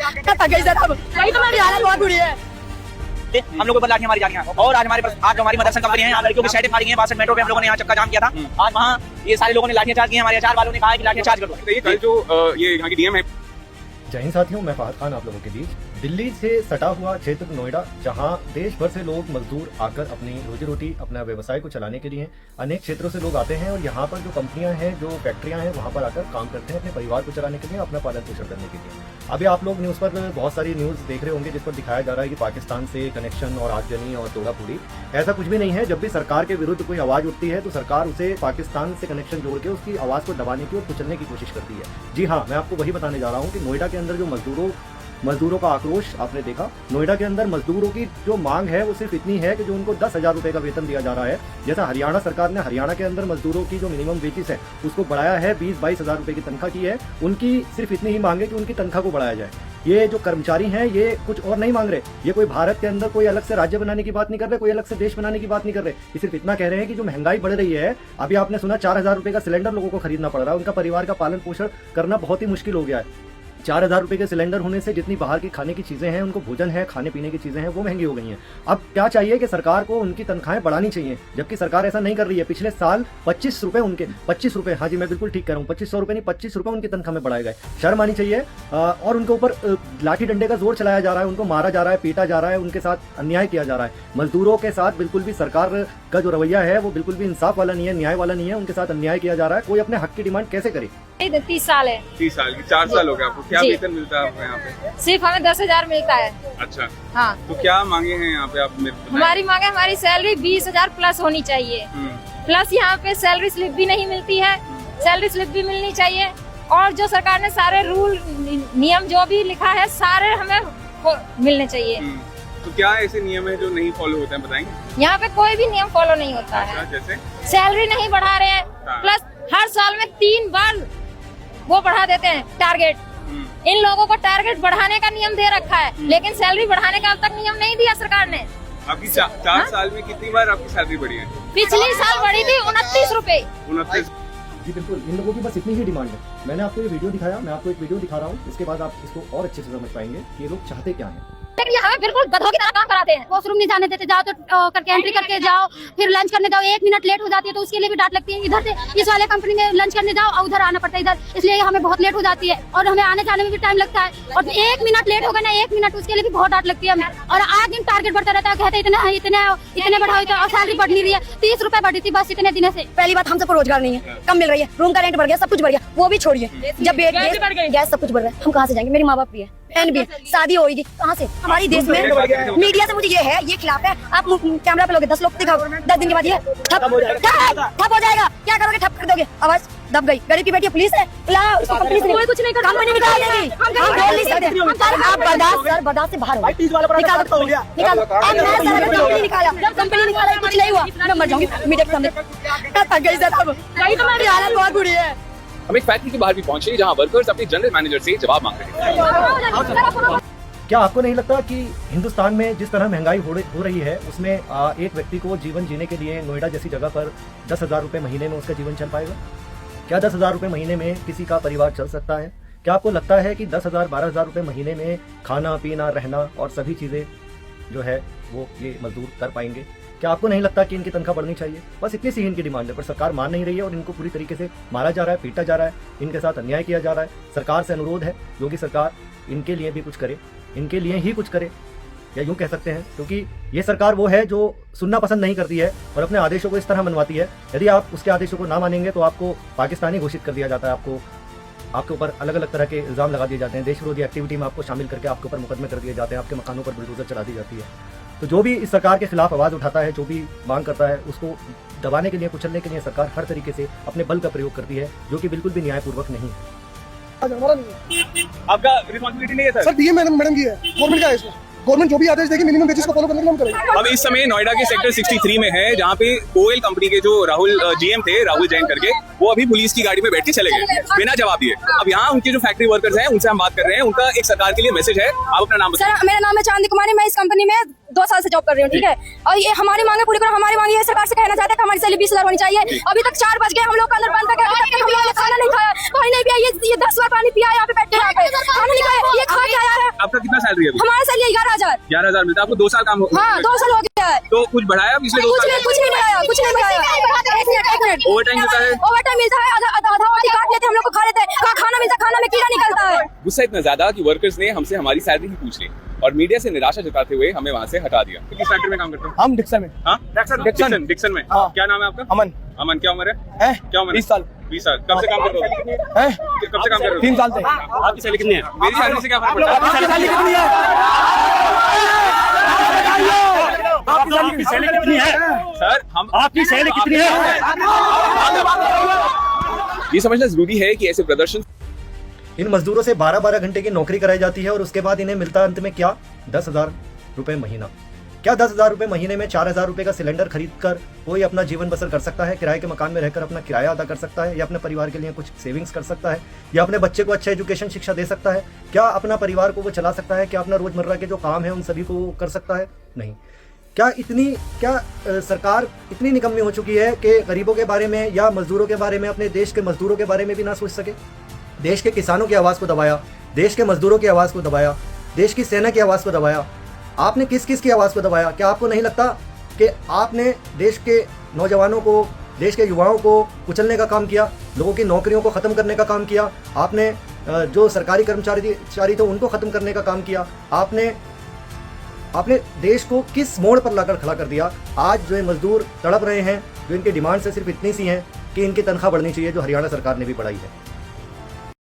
तुम्हारी हालत बहुत बुरी है। हम लोगों पर लाठियां मारी जा रही हैं और आज आज हमारी मदरसा कंपनी है, यहाँ लड़कियों की शर्टें फाड़ी हैं। 62 मेट्रो पे हम लोगों ने यहाँ चक्का जाम किया था। आज वहाँ ये सारे लोगों ने लाठियां चार्ज की हैं। हमारे आचार वालों ने कहा है कि लाठियां चार्ज कर दो। कल जो ये यहाँ की डीएम है। जय हिंद साथियों, मैं फहद खान आप लोगों के बीच। दिल्ली से सटा हुआ क्षेत्र नोएडा, जहां देश भर से लोग मजदूर आकर अपनी रोजी रोटी, अपना व्यवसाय को चलाने के लिए अनेक क्षेत्रों से लोग आते हैं और यहाँ पर जो कंपनियां हैं, जो फैक्ट्रियां हैं, वहां पर आकर काम करते हैं अपने परिवार को चलाने के लिए, अपना पालन पोषण करने के लिए। अभी आप लोग न्यूज़ पर बहुत सारी न्यूज़ देख रहे होंगे जिस पर दिखाया जा रहा है कि पाकिस्तान से कनेक्शन और आगजनी और तोड़ाफोड़ी। ऐसा कुछ भी नहीं है। जब भी सरकार के विरुद्ध कोई आवाज़ उठती है तो सरकार उसे पाकिस्तान से कनेक्शन जोड़ के उसकी आवाज़ को दबाने की और कुचलने की कोशिश करती है। जी हाँ, मैं आपको वही बताने जा रहा हूँ कि नोएडा के अंदर जो मजदूरों का आक्रोश आपने देखा। नोएडा के अंदर मजदूरों की जो मांग है वो सिर्फ इतनी है कि जो उनको 10,000 रुपए का वेतन दिया जा रहा है। जैसा हरियाणा सरकार ने हरियाणा के अंदर मजदूरों की जो मिनिमम वेजेस है उसको बढ़ाया है, 20-22 हज़ार रुपए की तनख्वाह की है। उनकी सिर्फ इतनी ही मांग है कि उनकी तनख्वाह को बढ़ाया जाए। ये जो कर्मचारी हैं ये कुछ और नहीं मांग रहे। ये कोई भारत के अंदर कोई अलग से राज्य बनाने की बात नहीं कर रहे, कोई अलग से देश बनाने की बात नहीं कर रहे। ये सिर्फ इतना कह रहे हैं कि जो महंगाई बढ़ रही है, अभी आपने सुना 4,000 रुपए का सिलेंडर लोगों को खरीदना पड़ रहा है। उनका परिवार का पालन पोषण करना बहुत ही मुश्किल हो गया है। 4,000 रुपए के सिलेंडर होने से जितनी बाहर की खाने की चीज़ें हैं, उनको भोजन है, खाने पीने की चीज़ें हैं, वो महंगी हो गई हैं। अब क्या चाहिए कि सरकार को उनकी तनख्वाहें बढ़ानी चाहिए, जबकि सरकार ऐसा नहीं कर रही है। पिछले साल 25 रुपए उनके 25 रुपए, हाँ जी मैं बिल्कुल ठीक कह रहा हूँ, 2500 रुपए नहीं 25 रुपए उनकी तनख्वाह में बढ़ाए गए। शर्म आनी चाहिए। और उनके ऊपर लाठी डंडे का जोर चलाया जा रहा है, उनको मारा जा रहा है, पीटा जा रहा है, उनके साथ अन्याय किया जा रहा है। मजदूरों के साथ बिल्कुल भी सरकार का जो रवैया है वो बिल्कुल भी इंसाफ वाला नहीं है, न्याय वाला नहीं है। उनके साथ अन्याय किया जा रहा है। कोई अपने हक की डिमांड कैसे करे? 30 साल है। 30 साल की 4 साल हो गया आपको। क्या वेतन मिलता है आपको यहाँ पे? सिर्फ हमें 10,000 मिलता है। अच्छा, हाँ। तो क्या मांगे हैं यहाँ पे आप? हमारी मांगे, हमारी सैलरी 20,000 प्लस होनी चाहिए। प्लस यहाँ पे सैलरी स्लिप भी नहीं मिलती है, सैलरी स्लिप भी मिलनी चाहिए। और जो सरकार ने सारे रूल नियम जो भी लिखा है सारे हमें मिलने चाहिए। तो क्या ऐसे नियम है जो नहीं फॉलो होते हैं, बताएंगे? यहाँ पे कोई भी नियम फॉलो नहीं होता है। जैसे सैलरी नहीं बढ़ा रहे हैं, प्लस हर साल में 3 बार वो बढ़ा देते हैं टारगेट। इन लोगों को टारगेट बढ़ाने का नियम दे रखा है, लेकिन सैलरी बढ़ाने का अब तक नियम नहीं दिया सरकार ने। आपकी 4 साल में कितनी बार आपकी सैलरी बढ़ी है? पिछले साल बढ़ी थी 29 रुपए। 29। जी बिल्कुल, इन लोगों की बस इतनी ही डिमांड है। मैंने आपको ये वीडियो दिखाया, मैं आपको एक वीडियो दिखा रहा हूँ, इसके बाद आप इसको और अच्छे से समझ पाएंगे कि ये लोग चाहते क्या हैं। लेकिन ये हमें बिल्कुल गधों की तरह काम कराते हैं। वॉशरूम नहीं जाने देते, जाओ तो करके एंट्री करके जाओ, फिर लंच करने जाओ, 1 मिनट लेट हो जाती है तो उसके लिए भी डांट लगती है। इधर से इस वाले कंपनी में लंच करने जाओ और उधर आना पड़ता है इधर, इसलिए हमें बहुत लेट हो जाती है और हमें आने जाने में भी टाइम लगता है। और 1 मिनट लेट हो गया ना, 1 मिनट, उसके लिए भी बहुत डांट लगती है हमें। और आज दिन टारगेट बढ़ता रहता है, कहते इतने बढ़ाओ और सैलरी बढ़ नहीं रही है। 30 रुपए बढ़ी थी बस इतने दिन से। पहली बात, हम सबको रोजगार नहीं है, कम मिल रही है, रूम का रेंट बढ़ गया, सब कुछ बढ़ गया, वो भी छोड़िए। जब गैस सब कुछ बढ़ रहा है, हम कहाँ से जाएंगे? मेरी माँ बाप भी है, बहन भी है, शादी होगी कहाँ से? हमारी देश में मीडिया से मुझे ये है, ये खिलाफ है। आप कैमरा पे लोगे, 10 लोग दिखाओ, 10 दिन के बाद ये ठप हो जाएगा। क्या करोगे? ठप कर दोगे, आवाज दब गई। गरीब की बेटी पुलिस है, कोई कुछ नहीं कर, कंपनी निकाल देगी, हम बोल नहीं सकते। आप बर्दाश्त से बाहर हो, निकालो। कंपनी निकाला, कुछ नहीं हुआ, मैं मर जाऊंगी मीडिया के सामने। तुम्हारी हालत बहुत बुरी है। हम एक फैक्ट्री के बाहर भी पहुंचे जहां वर्कर्स अपने जनरल मैनेजर से जवाब मांग रहे हैं। क्या आपको नहीं लगता कि हिंदुस्तान में जिस तरह महंगाई हो रही है उसमें एक व्यक्ति को जीवन जीने के लिए नोएडा जैसी जगह पर 10,000 रुपए महीने में उसका जीवन चल पाएगा? क्या 10,000 रुपए महीने में किसी का परिवार चल सकता है? क्या आपको लगता है कि 10,000 12,000 रुपए महीने में खाना पीना रहना और सभी चीज़ें जो है वो ये मजदूर कर पाएंगे? क्या आपको नहीं लगता कि इनकी तनख्वाह बढ़नी चाहिए? बस इतनी सी इनकी डिमांड है, पर सरकार मान नहीं रही है और इनको पूरी तरीके से मारा जा रहा है, पीटा जा रहा है, इनके साथ अन्याय किया जा रहा है। सरकार से अनुरोध है योगी सरकार इनके लिए भी कुछ करे, इनके लिए ही कुछ करे, या यूँ कह सकते हैं, क्योंकि ये सरकार वो है जो सुनना पसंद नहीं करती है और अपने आदेशों को इस तरह मनवाती है। यदि आप उसके आदेशों को ना मानेंगे तो आपको पाकिस्तानी घोषित कर दिया जाता है, आपके ऊपर अलग अलग तरह के इल्ज़ाम लगा दिए जाते हैं, देश विरोधी एक्टिविटी में आपको शामिल करके आपके ऊपर मुकदमे कर दिए जाते हैं, आपके मकानों पर बुलडोजर चला दी जाती है। तो जो भी इस सरकार के खिलाफ आवाज़ उठाता है, जो भी मांग करता है, उसको दबाने के लिए, कुचलने के लिए सरकार हर तरीके से अपने बल का प्रयोग करती है, जो कि बिल्कुल भी न्यायपूर्वक नहीं है। आपका रिस्पॉन्सिबिलिटी नहीं है सर? डीएम मैडम की है, गवर्नमेंट का है इसमें। गवर्नमेंट जो भी आदेश देगी मिनिमम वेजेस को फॉलो करने के लिए हम करेंगे। अब इस समय नोएडा के सेक्टर 63 में है, जहाँ पे ओएल कंपनी के जो राहुल जीएम थे, राहुल जैन करके, वो अभी पुलिस की गाड़ी में बैठ के चले गए बिना जवाब दिए। अब यहाँ उनके जो फैक्ट्री वर्कर्स हैं उनसे हम बात कर रहे हैं। उनका एक सरकार के लिए मैसेज है। आप अपना नाम बताइए। सर, मेरा नाम है चांदी कुमारी, मैं इस कंपनी में 2 साल से जॉब कर रही हूँ, ठीक है। और ये हमारी मांगे पूरी करो। हमारी मांगे सरकार से कहना चाहते हैं कि हमारी सैलरी 20,000 होनी चाहिए। अभी तक 4 बज गए, हम लोग का अंदर बंद करके हम लोग ने खाना नहीं खाया, पानी नहीं पिया। ये 10 बार पानी पिया यहाँ पे बैठ के, खाना नहीं खाया, ये खा के आया है। सैलरी अभी? हमारा सैलरी 11,000। 11,000 मिलता है आपको? 2 साल काम हो हाँ 2 साल हो गया है। तो कुछ बढ़ाया पिछले 2 साल? कुछ नहीं बढ़ाया, कुछ नहीं बढ़ाया। एक मिनट ओवरटाइम मिलता है? ओवरटाइम मिलता है, आधा रोटी काट लेते हैं, हम लोग को खा लेते हैं। खाना मिलता है, खाना में कीड़ा निकलता है। गुस्सा इतना ज्यादा कि वर्कर्स ने हमसे हमारी सैलरी ही पूछ ली और मीडिया से निराशा जताते हुए हमें वहाँ से हटा दिया। किस फैक्ट्री में काम करते हो? हम डिक्सन में। हाँ डिक्सन में। हाँ। क्या नाम है आपका? अमन। अमन, क्या उम्र है? क्या उम्र? 20 साल। 20 साल। कब से काम कर रहे हो? हैं? कब से काम कर रहे हो? 3 साल से। आपकी सैलरी कितनी है? मेरी सैलरी से क्या फर्क पड़ता है? आपकी सैलरी कितनी है? आपकी सैलरी कितनी है? सर हम आपकी सैलरी कितनी है? ये समझना जरूरी है कि ऐसे प्रदर्शन इन मजदूरों से 12-12 घंटे की नौकरी कराई जाती है और उसके बाद इन्हें मिलता है अंत में क्या? 10,000 रुपए महीना। क्या 10,000 रुपए महीने में 4,000 रुपए का सिलेंडर खरीद कर कोई अपना जीवन बसर कर सकता है? किराए के मकान में रहकर अपना किराया अदा कर सकता है, या अपने परिवार के लिए कुछ सेविंग्स कर सकता है, या अपने बच्चे को अच्छा एजुकेशन शिक्षा दे सकता है? क्या अपना परिवार को वो चला सकता है? क्या अपना रोजमर्रा के जो काम है उन सभी को कर सकता है? नहीं। क्या सरकार इतनी निकम्मी हो चुकी है कि गरीबों के बारे में या मजदूरों के बारे में, अपने देश के मजदूरों के बारे में भी ना सोच सके? देश के किसानों की आवाज़ को दबाया, देश के मजदूरों की आवाज़ को दबाया, देश की सेना की आवाज़ को दबाया। आपने किस किस की आवाज़ को दबाया? क्या आपको नहीं लगता कि आपने देश के नौजवानों को, देश के युवाओं को कुचलने का काम किया, लोगों की नौकरियों को ख़त्म करने का काम किया? आपने जो सरकारी कर्मचारी थे उनको ख़त्म करने का काम किया? आपने देश को किस मोड़ पर लाकर खड़ा कर दिया? आज जो ये मजदूर तड़प रहे हैं, जो इनकी डिमांड से सिर्फ इतनी सी हैं कि इनकी तनख्वाह बढ़नी चाहिए, जो हरियाणा सरकार ने भी बढ़ाई है।